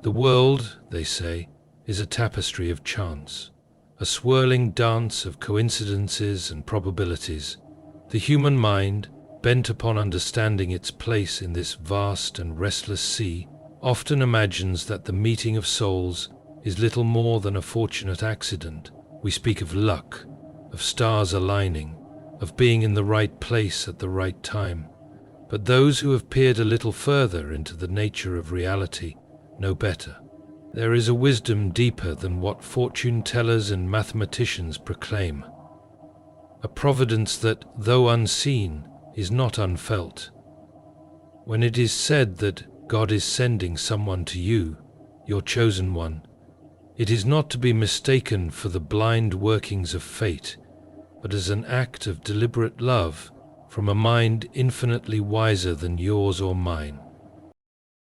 The world, they say, is a tapestry of chance, a swirling dance of coincidences and probabilities. The human mind, bent upon understanding its place in this vast and restless sea, often imagines that the meeting of souls is little more than a fortunate accident. We speak of luck, of stars aligning, of being in the right place at the right time. But those who have peered a little further into the nature of reality know better. There is a wisdom deeper than what fortune tellers and mathematicians proclaim. A providence that, though unseen, is not unfelt. When it is said that God is sending someone to you, your chosen one, it is not to be mistaken for the blind workings of fate, but as an act of deliberate love from a mind infinitely wiser than yours or mine.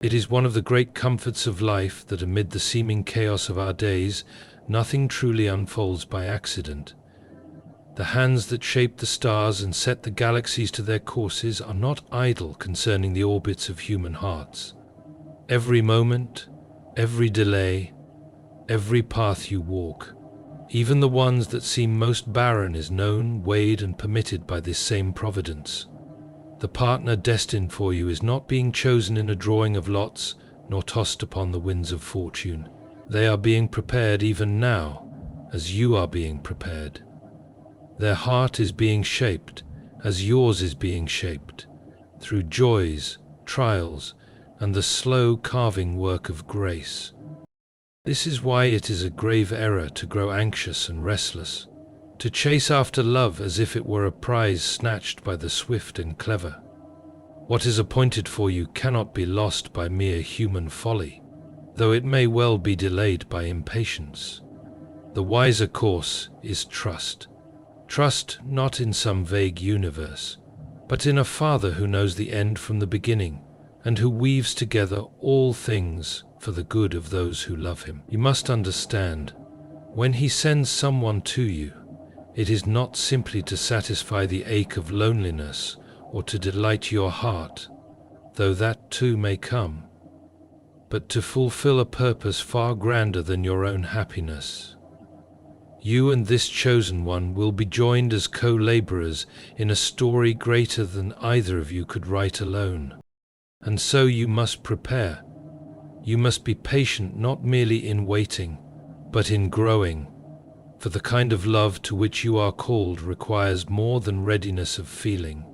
It is one of the great comforts of life that amid the seeming chaos of our days, nothing truly unfolds by accident. The hands that shape the stars and set the galaxies to their courses are not idle concerning the orbits of human hearts. Every moment, every delay, every path you walk, even the ones that seem most barren, is known, weighed, and permitted by this same providence. The partner destined for you is not being chosen in a drawing of lots, nor tossed upon the winds of fortune. They are being prepared even now, as you are being prepared. Their heart is being shaped, as yours is being shaped, through joys, trials, and the slow carving work of grace. This is why it is a grave error to grow anxious and restless, to chase after love as if it were a prize snatched by the swift and clever. What is appointed for you cannot be lost by mere human folly, though it may well be delayed by impatience. The wiser course is trust. Trust not in some vague universe, but in a Father who knows the end from the beginning, and who weaves together all things for the good of those who love him. You must understand, when he sends someone to you, it is not simply to satisfy the ache of loneliness or to delight your heart, though that too may come, but to fulfill a purpose far grander than your own happiness. You and this chosen one will be joined as co-laborers in a story greater than either of you could write alone. And so you must prepare. You must be patient not merely in waiting, but in growing, for the kind of love to which you are called requires more than readiness of feeling.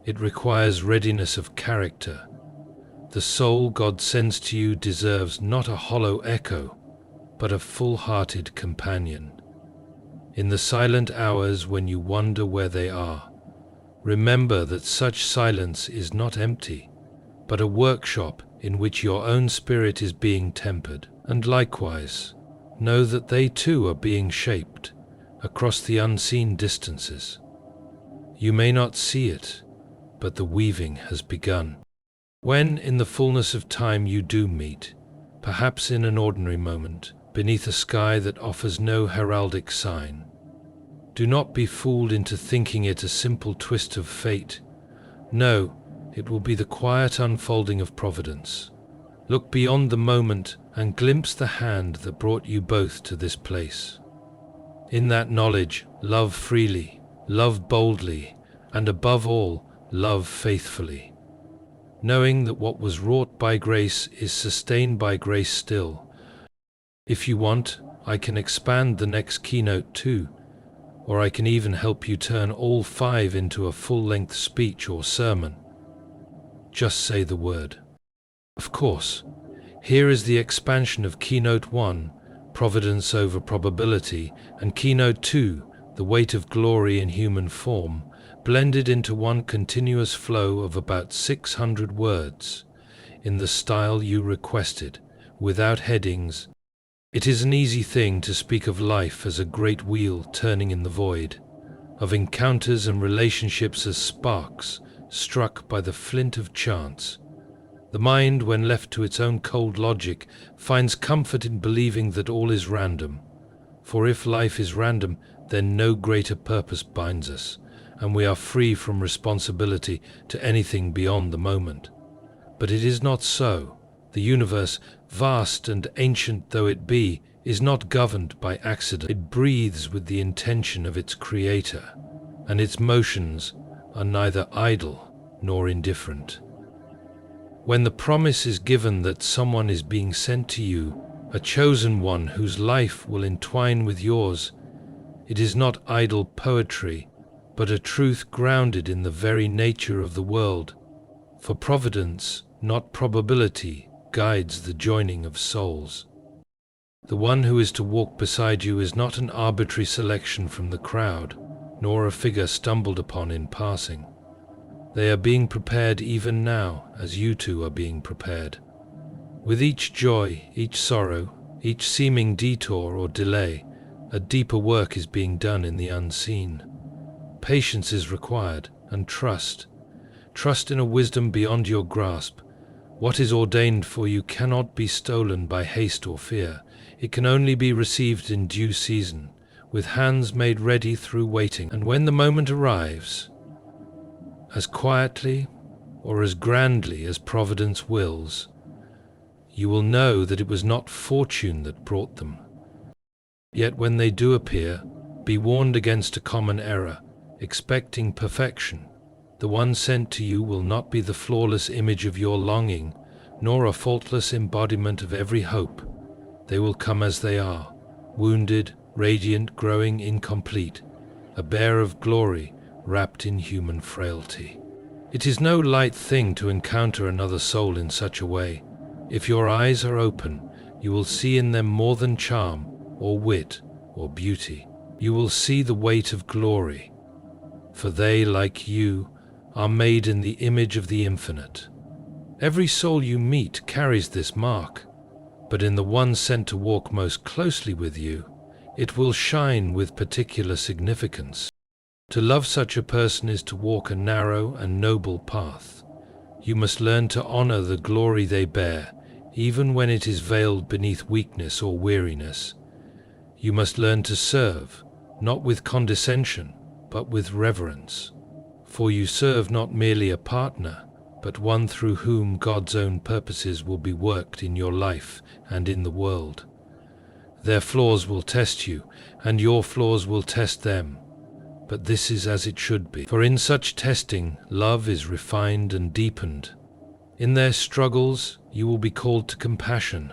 It requires readiness of character. The soul God sends to you deserves not a hollow echo, but a full-hearted companion. In the silent hours when you wonder where they are, remember that such silence is not empty, but a workshop in which your own spirit is being tempered. And likewise, know that they too are being shaped across the unseen distances. You may not see it, but the weaving has begun. When, in the fullness of time, you do meet, perhaps in an ordinary moment, beneath a sky that offers no heraldic sign, do not be fooled into thinking it a simple twist of fate. No, it will be the quiet unfolding of providence. Look beyond the moment and glimpse the hand that brought you both to this place. In that knowledge, love freely, love boldly, and above all, love faithfully, knowing that what was wrought by grace is sustained by grace still. If you want, I can expand the next keynote too, or I can even help you turn all 5 into a full-length speech or sermon. Just say the word. Of course, here is the expansion of Keynote 1, Providence over Probability, and Keynote 2, The Weight of Glory in Human Form, blended into one continuous flow of about 600 words, in the style you requested, without headings. It is an easy thing to speak of life as a great wheel turning in the void, of encounters and relationships as sparks struck by the flint of chance. The mind, when left to its own cold logic, finds comfort in believing that all is random. For if life is random, then no greater purpose binds us, and we are free from responsibility to anything beyond the moment. But it is not so. The universe, vast and ancient though it be, is not governed by accident. It breathes with the intention of its creator, and its motions are neither idle nor indifferent. When the promise is given that someone is being sent to you, a chosen one whose life will entwine with yours, it is not idle poetry, but a truth grounded in the very nature of the world. For providence, not probability, guides the joining of souls. The one who is to walk beside you is not an arbitrary selection from the crowd, nor a figure stumbled upon in passing. They are being prepared even now, as you two are being prepared. With each joy, each sorrow, each seeming detour or delay, a deeper work is being done in the unseen. Patience is required, and trust. Trust in a wisdom beyond your grasp. What is ordained for you cannot be stolen by haste or fear. It can only be received in due season, with hands made ready through waiting. And when the moment arrives, as quietly or as grandly as Providence wills, you will know that it was not fortune that brought them. Yet when they do appear, be warned against a common error, expecting perfection. The one sent to you will not be the flawless image of your longing, nor a faultless embodiment of every hope. They will come as they are, wounded, radiant, growing incomplete, a bear of glory wrapped in human frailty. It is no light thing to encounter another soul in such a way. If your eyes are open, you will see in them more than charm, or wit, or beauty. You will see the weight of glory, for they, like you, are made in the image of the infinite. Every soul you meet carries this mark, but in the one sent to walk most closely with you, it will shine with particular significance. To love such a person is to walk a narrow and noble path. You must learn to honor the glory they bear, even when it is veiled beneath weakness or weariness. You must learn to serve, not with condescension, but with reverence. For you serve not merely a partner, but one through whom God's own purposes will be worked in your life and in the world. Their flaws will test you, and your flaws will test them. But this is as it should be, for in such testing, love is refined and deepened. In their struggles, you will be called to compassion.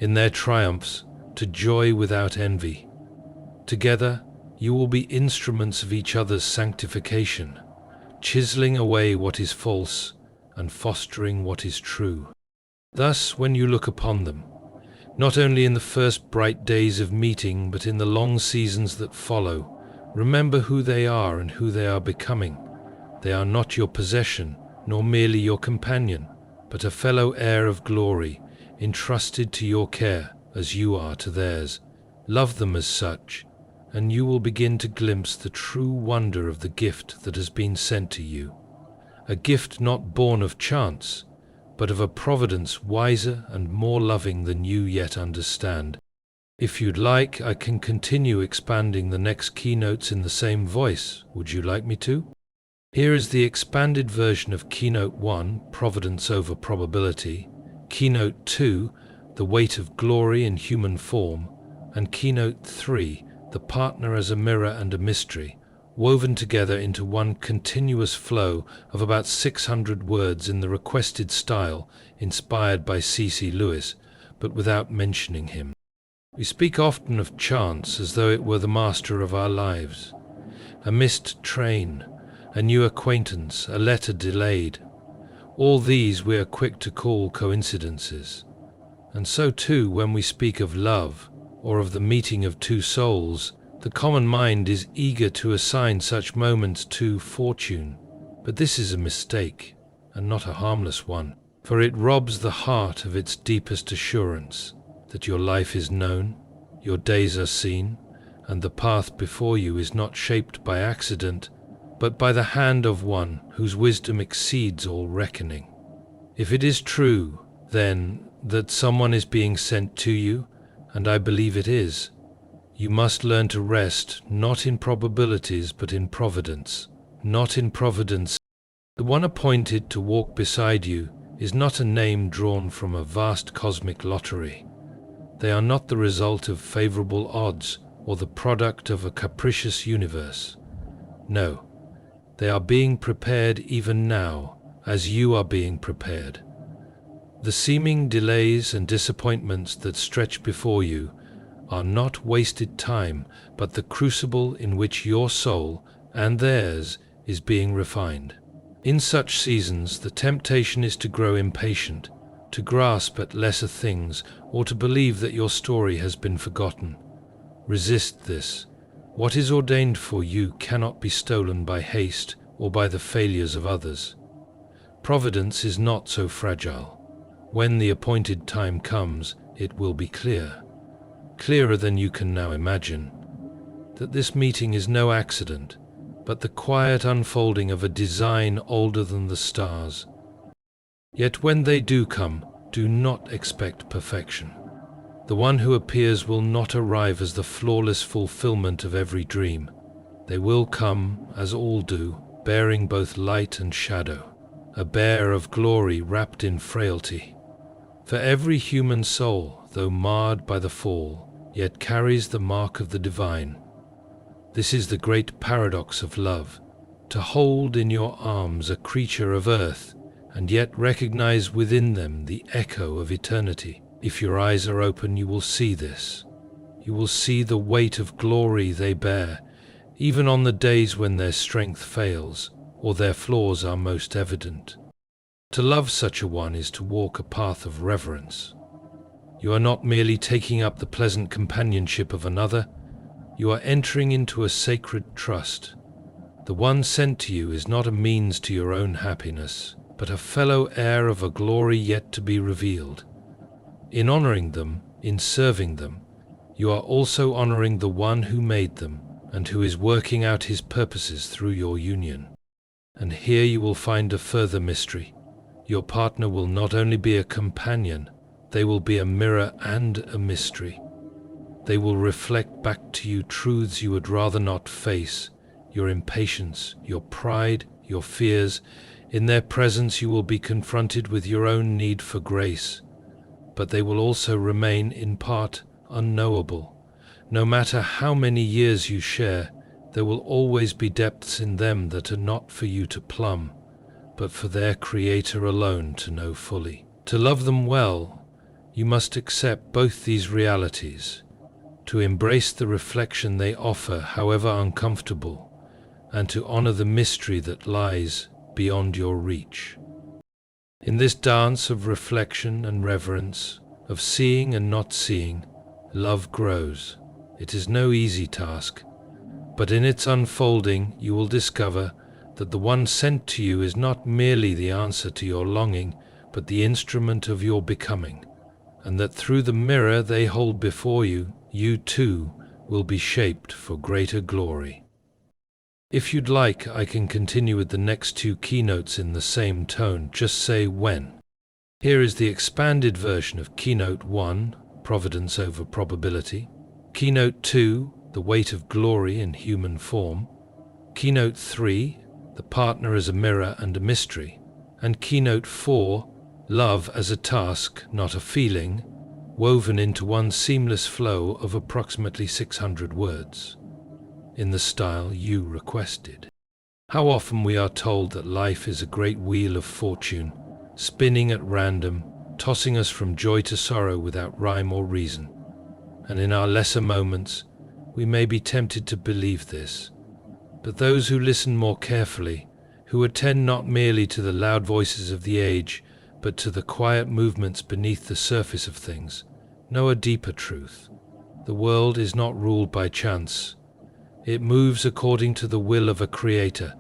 In their triumphs, to joy without envy. Together, you will be instruments of each other's sanctification, chiseling away what is false and fostering what is true. Thus, when you look upon them, not only in the first bright days of meeting, but in the long seasons that follow, remember who they are and who they are becoming. They are not your possession, nor merely your companion, but a fellow heir of glory, entrusted to your care as you are to theirs. Love them as such, and you will begin to glimpse the true wonder of the gift that has been sent to you. A gift not born of chance, but of a providence wiser and more loving than you yet understand. If you'd like, I can continue expanding the next keynotes in the same voice. Would you like me to? Here is the expanded version of Keynote 1, Providence over Probability, Keynote 2, The Weight of Glory in Human Form, and Keynote 3, The Partner as a Mirror and a Mystery, woven together into one continuous flow of about 600 words in the requested style inspired by C.C. Lewis, but without mentioning him. We speak often of chance as though it were the master of our lives. A missed train, a new acquaintance, a letter delayed. All these we are quick to call coincidences. And so too, when we speak of love, or of the meeting of two souls, the common mind is eager to assign such moments to fortune. But this is a mistake, and not a harmless one, for it robs the heart of its deepest assurance that your life is known, your days are seen, and the path before you is not shaped by accident, but by the hand of one whose wisdom exceeds all reckoning. If it is true, then, that someone is being sent to you, and I believe it is, you must learn to rest not in probabilities but in providence. Not in providence. The one appointed to walk beside you is not a name drawn from a vast cosmic lottery. They are not the result of favorable odds or the product of a capricious universe. No, they are being prepared even now, as you are being prepared. The seeming delays and disappointments that stretch before you are not wasted time, but the crucible in which your soul and theirs is being refined. In such seasons, the temptation is to grow impatient, to grasp at lesser things, or to believe that your story has been forgotten. Resist this. What is ordained for you cannot be stolen by haste or by the failures of others. Providence is not so fragile. When the appointed time comes, it will be clear, clearer than you can now imagine, that this meeting is no accident, but the quiet unfolding of a design older than the stars. Yet when they do come, do not expect perfection. The one who appears will not arrive as the flawless fulfillment of every dream. They will come, as all do, bearing both light and shadow, a bearer of glory wrapped in frailty. For every human soul, though marred by the fall, yet carries the mark of the divine. This is the great paradox of love, to hold in your arms a creature of earth, and yet recognize within them the echo of eternity. If your eyes are open, you will see this. You will see the weight of glory they bear, even on the days when their strength fails, or their flaws are most evident. To love such a one is to walk a path of reverence. You are not merely taking up the pleasant companionship of another, you are entering into a sacred trust. The one sent to you is not a means to your own happiness, but a fellow heir of a glory yet to be revealed. In honoring them, in serving them, you are also honoring the one who made them and who is working out his purposes through your union. And here you will find a further mystery. Your partner will not only be a companion, they will be a mirror and a mystery. They will reflect back to you truths you would rather not face, your impatience, your pride, your fears. In their presence you will be confronted with your own need for grace, but they will also remain in part unknowable. No matter how many years you share, there will always be depths in them that are not for you to plumb, but for their Creator alone to know fully. To love them well, you must accept both these realities, to embrace the reflection they offer, however uncomfortable, and to honor the mystery that lies beyond your reach. In this dance of reflection and reverence, of seeing and not seeing, love grows. It is no easy task, but in its unfolding you will discover that the one sent to you is not merely the answer to your longing, but the instrument of your becoming, and that through the mirror they hold before you, you too will be shaped for greater glory. If you'd like, I can continue with the next two keynotes in the same tone. Just say when. Here is the expanded version of Keynote 1, Providence over Probability. Keynote 2, The Weight of Glory in Human Form. Keynote 3, The Partner as a Mirror and a Mystery. And Keynote 4, Love as a Task, Not a Feeling, woven into one seamless flow of approximately 600 words, in the style you requested. How often we are told that life is a great wheel of fortune, spinning at random, tossing us from joy to sorrow without rhyme or reason. And in our lesser moments, we may be tempted to believe this. But those who listen more carefully, who attend not merely to the loud voices of the age, but to the quiet movements beneath the surface of things, know a deeper truth. The world is not ruled by chance. It moves according to the will of a Creator,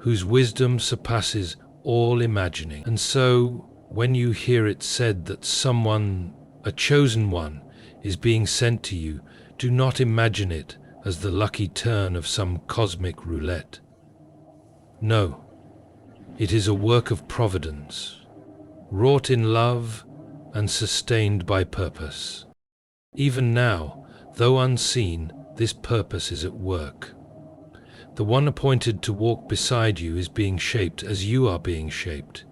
whose wisdom surpasses all imagining. And so, when you hear it said that someone, a chosen one, is being sent to you, do not imagine it as the lucky turn of some cosmic roulette. No, it is a work of providence, wrought in love and sustained by purpose. Even now, though unseen, this purpose is at work. The one appointed to walk beside you is being shaped as you are being shaped.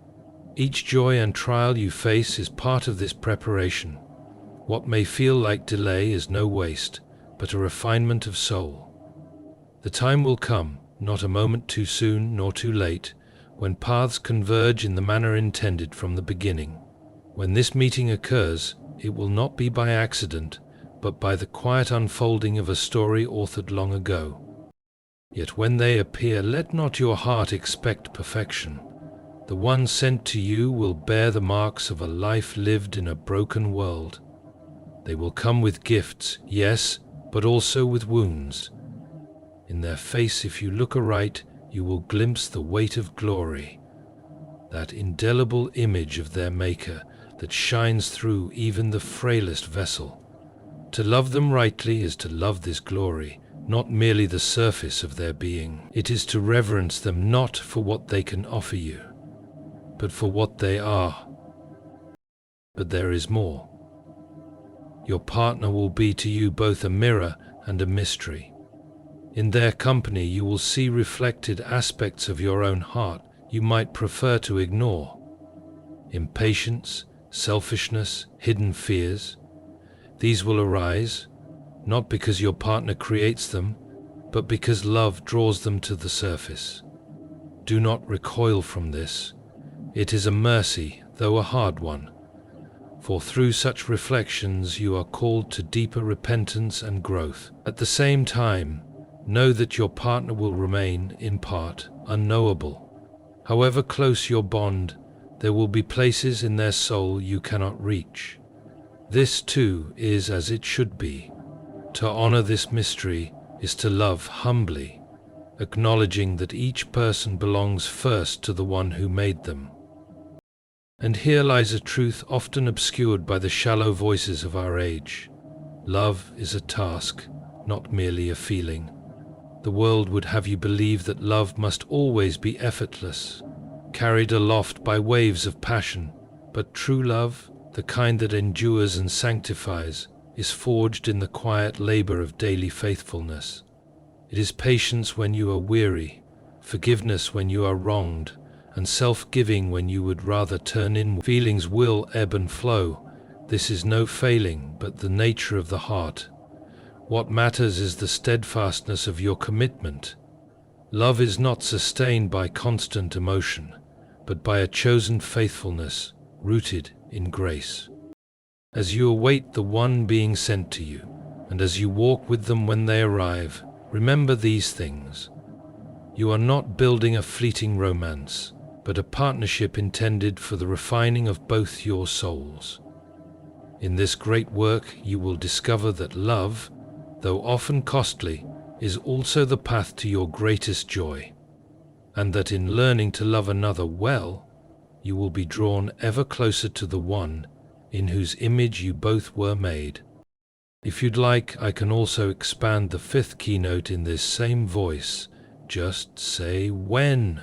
Each joy and trial you face is part of this preparation. What may feel like delay is no waste, but a refinement of soul. The time will come, not a moment too soon nor too late, when paths converge in the manner intended from the beginning. When this meeting occurs, it will not be by accident, but by the quiet unfolding of a story authored long ago. Yet when they appear, let not your heart expect perfection. The one sent to you will bear the marks of a life lived in a broken world. They will come with gifts, yes, but also with wounds. In their face, if you look aright, you will glimpse the weight of glory, that indelible image of their Maker that shines through even the frailest vessel. To love them rightly is to love this glory, not merely the surface of their being. It is to reverence them not for what they can offer you, but for what they are. But there is more. Your partner will be to you both a mirror and a mystery. In their company you will see reflected aspects of your own heart you might prefer to ignore. Impatience, selfishness, hidden fears. These will arise, not because your partner creates them, but because love draws them to the surface. Do not recoil from this. It is a mercy, though a hard one. For through such reflections you are called to deeper repentance and growth. At the same time, know that your partner will remain, in part, unknowable. However close your bond, there will be places in their soul you cannot reach. This too is as it should be. To honor this mystery is to love humbly, acknowledging that each person belongs first to the one who made them. And here lies a truth often obscured by the shallow voices of our age. Love is a task, not merely a feeling. The world would have you believe that love must always be effortless, carried aloft by waves of passion. But true love, the kind that endures and sanctifies, is forged in the quiet labor of daily faithfulness. It is patience when you are weary, forgiveness when you are wronged, and self-giving when you would rather turn in. Feelings will ebb and flow. This is no failing, but the nature of the heart. What matters is the steadfastness of your commitment. Love is not sustained by constant emotion, but by a chosen faithfulness rooted in grace. As you await the one being sent to you, and as you walk with them when they arrive, remember these things. You are not building a fleeting romance, but a partnership intended for the refining of both your souls. In this great work, you will discover that love, though often costly, is also the path to your greatest joy, and that in learning to love another well, you will be drawn ever closer to the one in whose image you both were made. If you'd like, I can also expand the fifth keynote in this same voice. Just say when.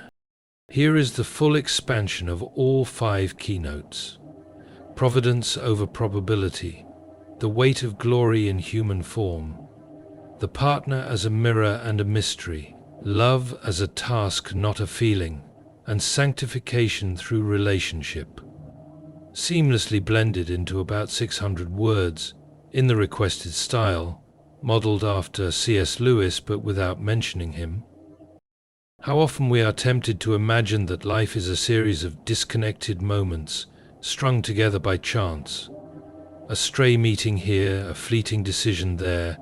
Here is the full expansion of all 5 keynotes. Providence over probability, the weight of glory in human form, the partner as a mirror and a mystery, love as a task, not a feeling, and sanctification through relationship. Seamlessly blended into about 600 words, in the requested style, modeled after C.S. Lewis but without mentioning him. How often we are tempted to imagine that life is a series of disconnected moments, strung together by chance. A stray meeting here, a fleeting decision there,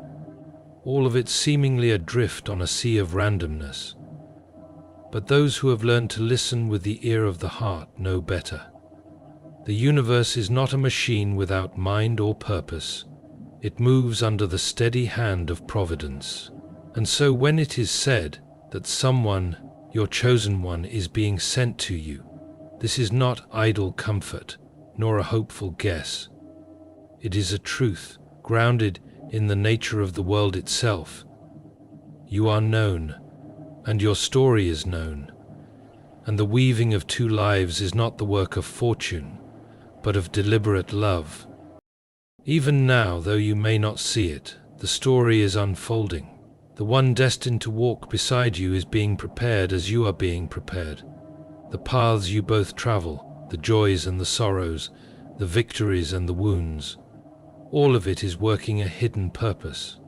all of it seemingly adrift on a sea of randomness. But those who have learned to listen with the ear of the heart know better. The universe is not a machine without mind or purpose. It moves under the steady hand of providence. And so when it is said that someone, your chosen one, is being sent to you, this is not idle comfort, nor a hopeful guess. It is a truth grounded in the nature of the world itself. You are known, and your story is known, and the weaving of 2 lives is not the work of fortune, but of deliberate love. Even now, though you may not see it, the story is unfolding. The one destined to walk beside you is being prepared as you are being prepared. The paths you both travel, the joys and the sorrows, the victories and the wounds. All of it is working a hidden purpose.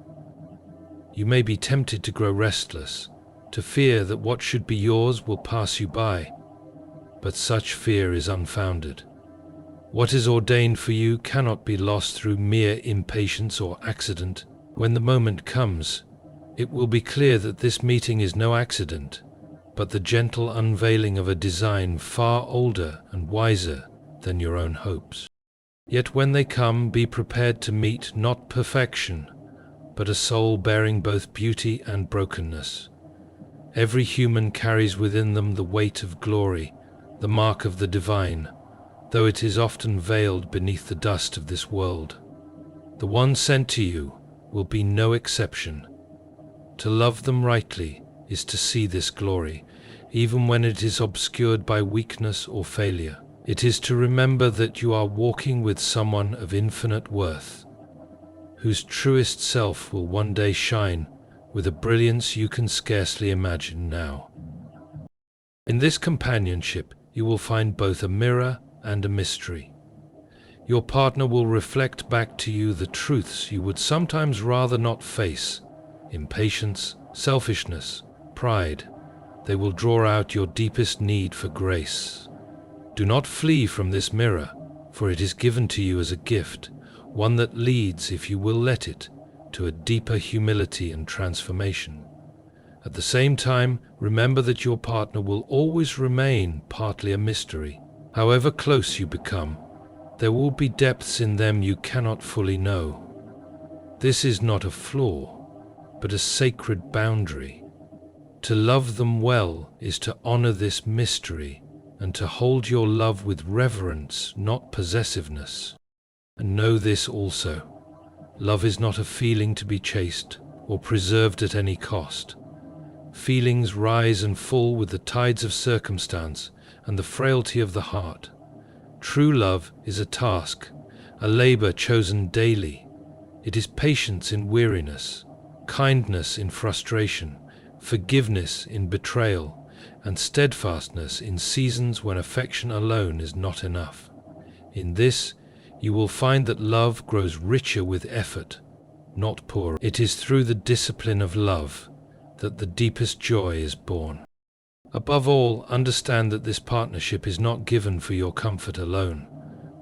You may be tempted to grow restless, to fear that what should be yours will pass you by, but such fear is unfounded. What is ordained for you cannot be lost through mere impatience or accident. When the moment comes, it will be clear that this meeting is no accident, but the gentle unveiling of a design far older and wiser than your own hopes. Yet when they come, be prepared to meet not perfection, but a soul bearing both beauty and brokenness. Every human carries within them the weight of glory, the mark of the divine, though it is often veiled beneath the dust of this world. The one sent to you will be no exception. To love them rightly is to see this glory, even when it is obscured by weakness or failure. It is to remember that you are walking with someone of infinite worth, whose truest self will one day shine with a brilliance you can scarcely imagine now. In this companionship, you will find both a mirror and a mystery. Your partner will reflect back to you the truths you would sometimes rather not face: impatience, selfishness, pride. They will draw out your deepest need for grace. Do not flee from this mirror, for it is given to you as a gift, one that leads, if you will let it, to a deeper humility and transformation. At the same time, remember that your partner will always remain partly a mystery. However close you become, there will be depths in them you cannot fully know. This is not a flaw, but a sacred boundary. To love them well is to honor this mystery and to hold your love with reverence, not possessiveness. And know this also: love is not a feeling to be chased or preserved at any cost. Feelings rise and fall with the tides of circumstance and the frailty of the heart. True love is a task, a labor chosen daily. It is patience in weariness, kindness in frustration, forgiveness in betrayal, and steadfastness in seasons when affection alone is not enough. In this, you will find that love grows richer with effort, not poorer. It is through the discipline of love that the deepest joy is born. Above all, understand that this partnership is not given for your comfort alone,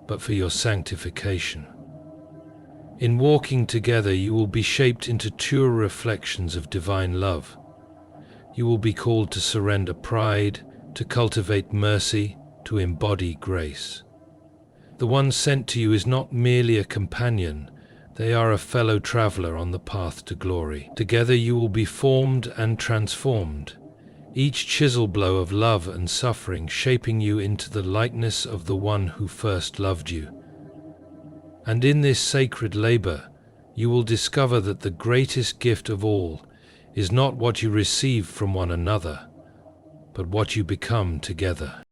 but for your sanctification. In walking together, you will be shaped into truer reflections of divine love. You will be called to surrender pride, to cultivate mercy, to embody grace. The one sent to you is not merely a companion, they are a fellow traveler on the path to glory. Together you will be formed and transformed, each chisel blow of love and suffering shaping you into the likeness of the one who first loved you. And in this sacred labor, you will discover that the greatest gift of all is not what you receive from one another, but what you become together.